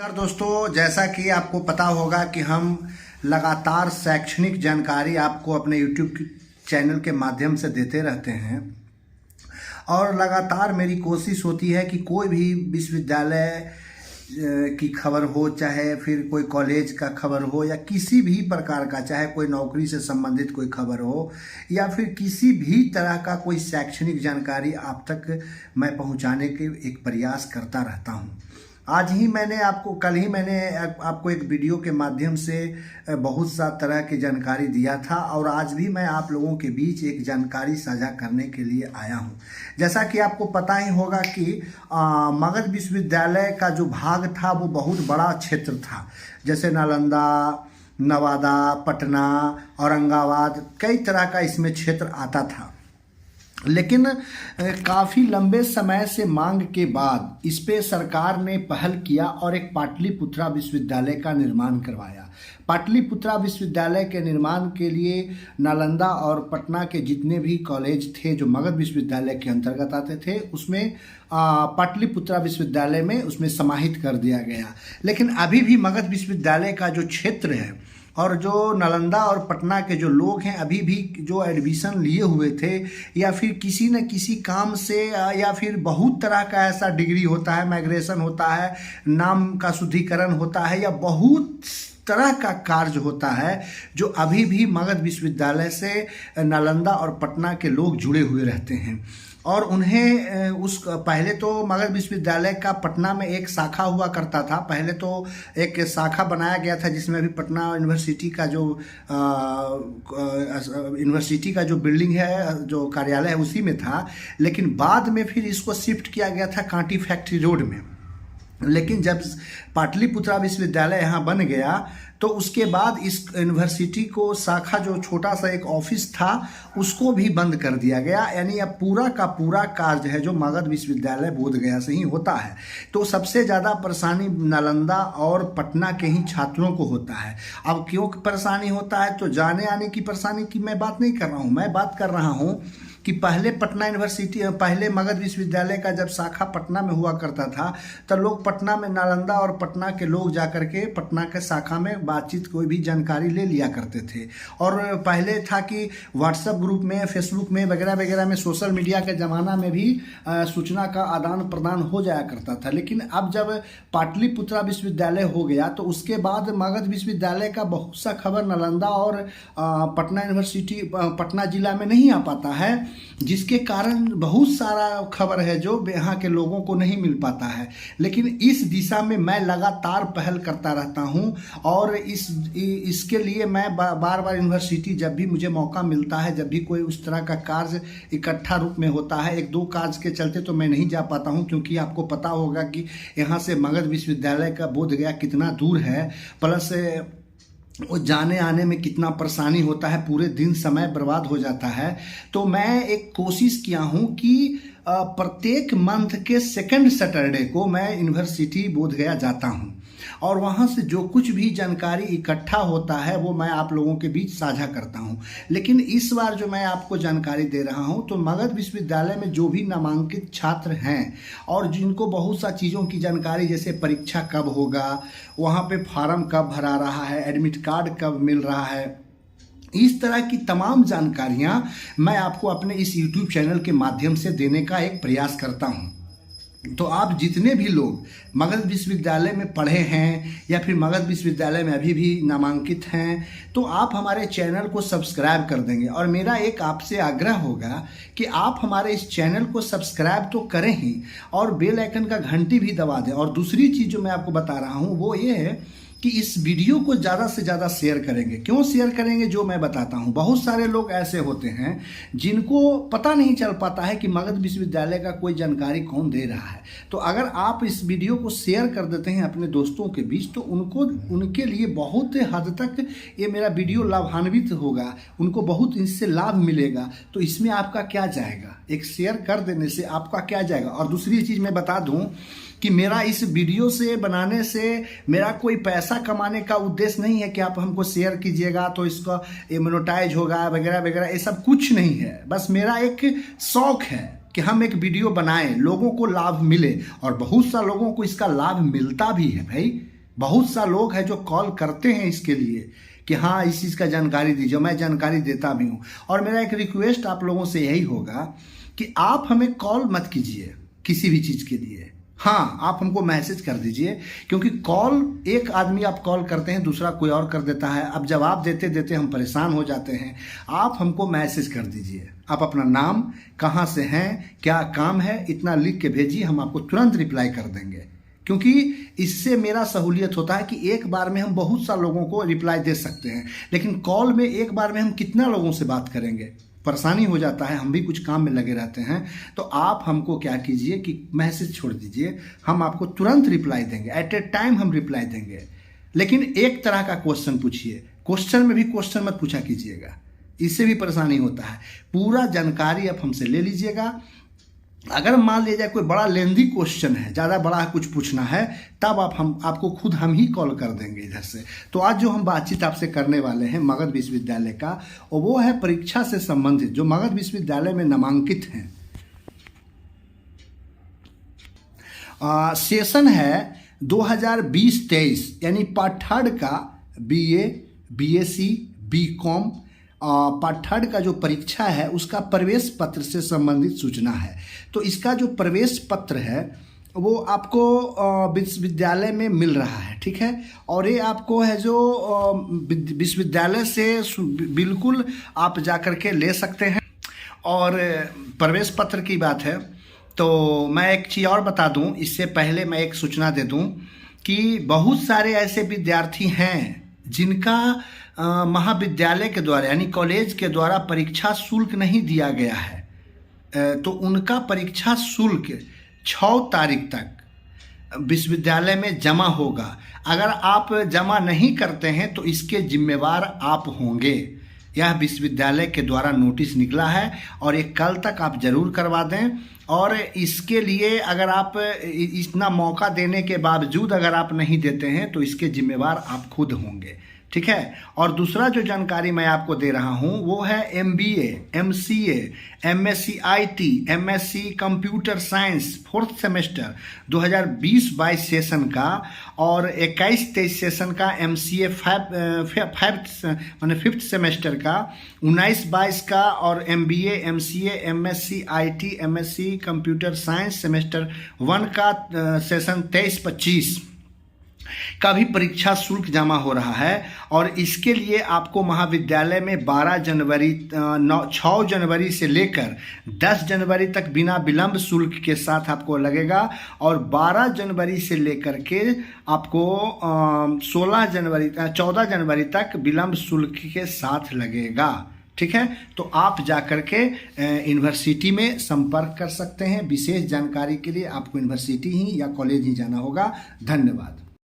नमस्कार दोस्तों, जैसा कि आपको पता होगा कि हम लगातार शैक्षणिक जानकारी आपको अपने YouTube चैनल के माध्यम से देते रहते हैं और लगातार मेरी कोशिश होती है कि कोई भी विश्वविद्यालय की खबर हो, चाहे फिर कोई कॉलेज का खबर हो या किसी भी प्रकार का, चाहे कोई नौकरी से संबंधित कोई खबर हो या फिर किसी भी तरह का कोई शैक्षणिक जानकारी आप तक मैं पहुंचाने के एक प्रयास करता रहता हूं। कल ही मैंने आपको एक वीडियो के माध्यम से बहुत सा तरह की जानकारी दिया था और आज भी मैं आप लोगों के बीच एक जानकारी साझा करने के लिए आया हूं। जैसा कि आपको पता ही होगा कि मगध विश्वविद्यालय का जो भाग था वो बहुत बड़ा क्षेत्र था। जैसे नालंदा, नवादा, पटना, औरंगाबाद, कई तरह का इसमें क्षेत्र आता था। लेकिन काफ़ी लंबे समय से मांग के बाद इस पे सरकार ने पहल किया और एक पाटलिपुत्रा विश्वविद्यालय का निर्माण करवाया। पाटलिपुत्रा विश्वविद्यालय के निर्माण के लिए नालंदा और पटना के जितने भी कॉलेज थे जो मगध विश्वविद्यालय के अंतर्गत आते थे, उसमें पाटलिपुत्रा विश्वविद्यालय में उसमें समाहित कर दिया गया। लेकिन अभी भी मगध विश्वविद्यालय का जो क्षेत्र है और जो नालंदा और पटना के जो लोग हैं, अभी भी जो एडमिशन लिए हुए थे या फिर किसी न किसी काम से या फिर बहुत तरह का ऐसा डिग्री होता है, माइग्रेशन होता है, नाम का शुद्धिकरण होता है या बहुत तरह का कार्य होता है जो अभी भी मगध विश्वविद्यालय से नालंदा और पटना के लोग जुड़े हुए रहते हैं। और उन्हें पहले तो मगध विश्वविद्यालय का पटना में एक शाखा हुआ करता था। पहले तो एक शाखा बनाया गया था जिसमें अभी पटना यूनिवर्सिटी का जो बिल्डिंग है, जो कार्यालय है, उसी में था। लेकिन बाद में फिर इसको शिफ्ट किया गया था कांटी फैक्ट्री रोड में। लेकिन जब पाटलिपुत्रा विश्वविद्यालय यहाँ बन गया तो उसके बाद इस यूनिवर्सिटी को शाखा, जो छोटा सा एक ऑफिस था, उसको भी बंद कर दिया गया। यानी अब पूरा का पूरा कार्य है जो मगध विश्वविद्यालय बोधगया से ही होता है। तो सबसे ज़्यादा परेशानी नालंदा और पटना के ही छात्रों को होता है। अब क्यों परेशानी होता है? तो जाने आने की परेशानी की मैं बात नहीं कर रहा हूँ। मैं बात कर रहा हूँ कि पहले मगध विश्वविद्यालय का जब शाखा पटना में हुआ करता था तब लोग पटना में, नालंदा और पटना के लोग जाकर के पटना के शाखा में बातचीत, कोई भी जानकारी ले लिया करते थे। और पहले था कि व्हाट्सएप ग्रुप में, फेसबुक में वगैरह वगैरह में, सोशल मीडिया के ज़माना में भी सूचना का आदान प्रदान हो जाया करता था। लेकिन अब जब पाटलिपुत्रा विश्वविद्यालय हो गया तो उसके बाद मगध विश्वविद्यालय का बहुत सा खबर नालंदा और पटना यूनिवर्सिटी, पटना जिला में नहीं आ पाता है, जिसके कारण बहुत सारा खबर है जो यहाँ के लोगों को नहीं मिल पाता है। लेकिन इस दिशा में मैं लगातार पहल करता रहता हूँ और इसके लिए मैं बार बार यूनिवर्सिटी, जब भी मुझे मौका मिलता है, जब भी कोई उस तरह का कार्य इकट्ठा रूप में होता है, एक दो कार्य के चलते तो मैं नहीं जा पाता हूँ, क्योंकि आपको पता होगा कि यहाँ से मगध विश्वविद्यालय का बोधगया कितना दूर है, प्लस वो जाने आने में कितना परेशानी होता है, पूरे दिन समय बर्बाद हो जाता है। तो मैं एक कोशिश किया हूँ कि प्रत्येक मंथ के सेकंड सैटरडे को मैं यूनिवर्सिटी बोधगया जाता हूँ और वहाँ से जो कुछ भी जानकारी इकट्ठा होता है वो मैं आप लोगों के बीच साझा करता हूँ। लेकिन इस बार जो मैं आपको जानकारी दे रहा हूँ तो मगध विश्वविद्यालय में जो भी नामांकित छात्र हैं और जिनको बहुत सा चीज़ों की जानकारी, जैसे परीक्षा कब होगा, वहाँ पे फॉर्म कब भरा रहा है, एडमिट कार्ड कब मिल रहा है, इस तरह की तमाम जानकारियां मैं आपको अपने इस YouTube चैनल के माध्यम से देने का एक प्रयास करता हूं। तो आप जितने भी लोग मगध विश्वविद्यालय में पढ़े हैं या फिर मगध विश्वविद्यालय में अभी भी नामांकित हैं, तो आप हमारे चैनल को सब्सक्राइब कर देंगे। और मेरा एक आपसे आग्रह होगा कि आप हमारे इस चैनल को सब्सक्राइब तो करें ही और बेल आइकन का घंटी भी दबा दें। और दूसरी चीज़ जो मैं आपको बता रहा हूँ वो ये है कि इस वीडियो को ज़्यादा से ज़्यादा शेयर करेंगे। क्यों शेयर करेंगे, जो मैं बताता हूँ। बहुत सारे लोग ऐसे होते हैं जिनको पता नहीं चल पाता है कि मगध विश्वविद्यालय का कोई जानकारी कौन दे रहा है। तो अगर आप इस वीडियो को शेयर कर देते हैं अपने दोस्तों के बीच तो उनके लिए बहुत हद तक ये मेरा वीडियो लाभान्वित होगा, उनको बहुत इससे लाभ मिलेगा। तो इसमें आपका क्या जाएगा, एक शेयर कर देने से आपका क्या जाएगा। और दूसरी चीज़ मैं बता दूँ कि मेरा इस वीडियो से बनाने से मेरा कोई पैसा कमाने का उद्देश्य नहीं है कि आप हमको शेयर कीजिएगा तो इसका मोनेटाइज होगा वगैरह वगैरह, ये सब कुछ नहीं है। बस मेरा एक शौक है कि हम एक वीडियो बनाएं, लोगों को लाभ मिले, और बहुत सा लोगों को इसका लाभ मिलता भी है भाई। बहुत सा लोग हैं जो कॉल करते हैं इसके लिए कि हाँ इस चीज़ का जानकारी दीजिए, मैं जानकारी देता भी हूँ। और मेरा एक रिक्वेस्ट आप लोगों से यही होगा कि आप हमें कॉल मत कीजिए किसी भी चीज़ के लिए, हाँ आप हमको मैसेज कर दीजिए, क्योंकि कॉल एक आदमी आप कॉल करते हैं, दूसरा कोई और कर देता है। अब जवाब देते देते हम परेशान हो जाते हैं। आप हमको मैसेज कर दीजिए, आप अपना नाम, कहाँ से हैं, क्या काम है, इतना लिख के भेजिए, हम आपको तुरंत रिप्लाई कर देंगे। क्योंकि इससे मेरा सहूलियत होता है कि एक बार में हम बहुत सा लोगों को रिप्लाई दे सकते हैं, लेकिन कॉल में एक बार में हम कितना लोगों से बात करेंगे, परेशानी हो जाता है, हम भी कुछ काम में लगे रहते हैं। तो आप हमको क्या कीजिए कि मैसेज छोड़ दीजिए, हम आपको तुरंत रिप्लाई देंगे, एट ए टाइम हम रिप्लाई देंगे। लेकिन एक तरह का क्वेश्चन पूछिए, क्वेश्चन में भी क्वेश्चन मत पूछा कीजिएगा, इससे भी परेशानी होता है। पूरा जानकारी आप हमसे ले लीजिएगा। अगर मान लीजिए कोई बड़ा लेंदी क्वेश्चन है, ज़्यादा बड़ा कुछ पूछना है, तब आपको खुद हम ही कॉल कर देंगे इधर से। तो आज जो हम बातचीत आपसे करने वाले हैं मगध विश्वविद्यालय का, और वो है परीक्षा से संबंधित जो मगध विश्वविद्यालय में नामांकित हैं। सेशन है 2020-23, यानी पार्ट 3 का BA, BSc, BCom पार्ट 3 का जो परीक्षा है उसका प्रवेश पत्र से संबंधित सूचना है। तो इसका जो प्रवेश पत्र है वो आपको विश्वविद्यालय में मिल रहा है, ठीक है। और ये आपको है जो विश्वविद्यालय से बिल्कुल आप जाकर के ले सकते हैं। और प्रवेश पत्र की बात है तो मैं एक चीज़ और बता दूं, इससे पहले मैं एक सूचना दे दूं कि बहुत सारे ऐसे विद्यार्थी हैं जिनका महाविद्यालय के द्वारा यानी कॉलेज के द्वारा परीक्षा शुल्क नहीं दिया गया है। तो उनका परीक्षा शुल्क 6 तारीख तक विश्वविद्यालय में जमा होगा। अगर आप जमा नहीं करते हैं तो इसके जिम्मेवार आप होंगे। यह विश्वविद्यालय के द्वारा नोटिस निकला है और ये कल तक आप जरूर करवा दें। और इसके लिए अगर आप इतना मौका देने के बावजूद अगर आप नहीं देते हैं तो इसके जिम्मेवार आप खुद होंगे, ठीक है। और दूसरा जो जानकारी मैं आपको दे रहा हूं वो है MBA, MCA, MSc IT, MSc computer science 4th semester 2020-22 session का और 21-23 सेशन का MCA 5th सेमेस्टर का 19-22 का और MBA, MCA, MSc IT, MSc computer science semester 1 का सेशन 23-25 का भी परीक्षा शुल्क जमा हो रहा है। और इसके लिए आपको महाविद्यालय में 6 जनवरी से लेकर 10 जनवरी तक बिना विलंब शुल्क के साथ आपको लगेगा और 12 जनवरी से लेकर के आपको 14 जनवरी तक विलंब शुल्क के साथ लगेगा, ठीक है। तो आप जाकर के यूनिवर्सिटी में संपर्क कर सकते हैं। विशेष जानकारी के लिए आपको यूनिवर्सिटी ही या कॉलेज ही जाना होगा। धन्यवाद।